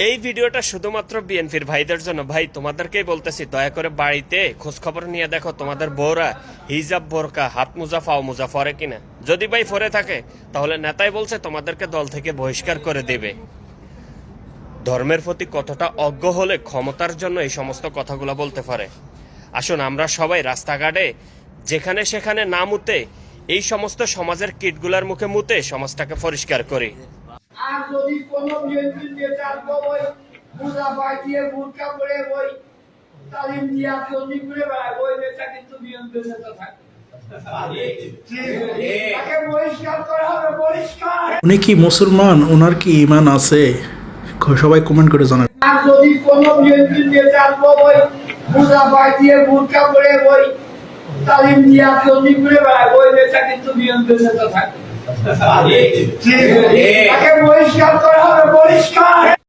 এই ভিডিওটা শুধুমাত্র বিএনপির ভাইদের জন্য। ভাই তোমাদেরকেই বলতেছি, দয়া করে বাড়িতে খোঁজ খবর নিয়ে দেখো তোমাদের বউরা হিজাব বোরকা হাত মোজা পাও মোজা পরে কিনা। যদি ভাই পরে থাকে তাহলে নেতাই বলছে তোমাদেরকে দল থেকে বহিষ্কার করে দেবে। ধর্মের প্রতি কতটা অজ্ঞ হলে ক্ষমতার জন্য এই সমস্ত কথাগুলো বলতে পারে। আসুন আমরা সবাই রাস্তাঘাটে যেখানে সেখানে না মুতে এই সমস্ত সমাজের কীটগুলার মুখে মুতে সমাজটাকে পরিষ্কার করি। আর যদি কোনো বিএনপি নেতার ওই মুজাফার দিয়ে বুরকা পরে ওই তালিম দিয়া চন্ডি করে বেড়ায়, ওই নেতা কিন্তু বিএনপির নেতা থাকে। তাকে বহিষ্কার করা হবে, বহিষ্কার। উনি কি মুসলমান? ওনার কি ঈমান আছে? সবাই কমেন্ট করে জানান। আর যদি কোনো বিএনপি নেতার ওই মুজাফার দিয়ে বুরকা পরে ওই তালিম দিয়া চন্ডি করে বেড়ায়, ওই নেতা কিন্তু বিএনপির নেতা থাকে। তাকে বহিষ্কার করা হবে, বহিষ্কার।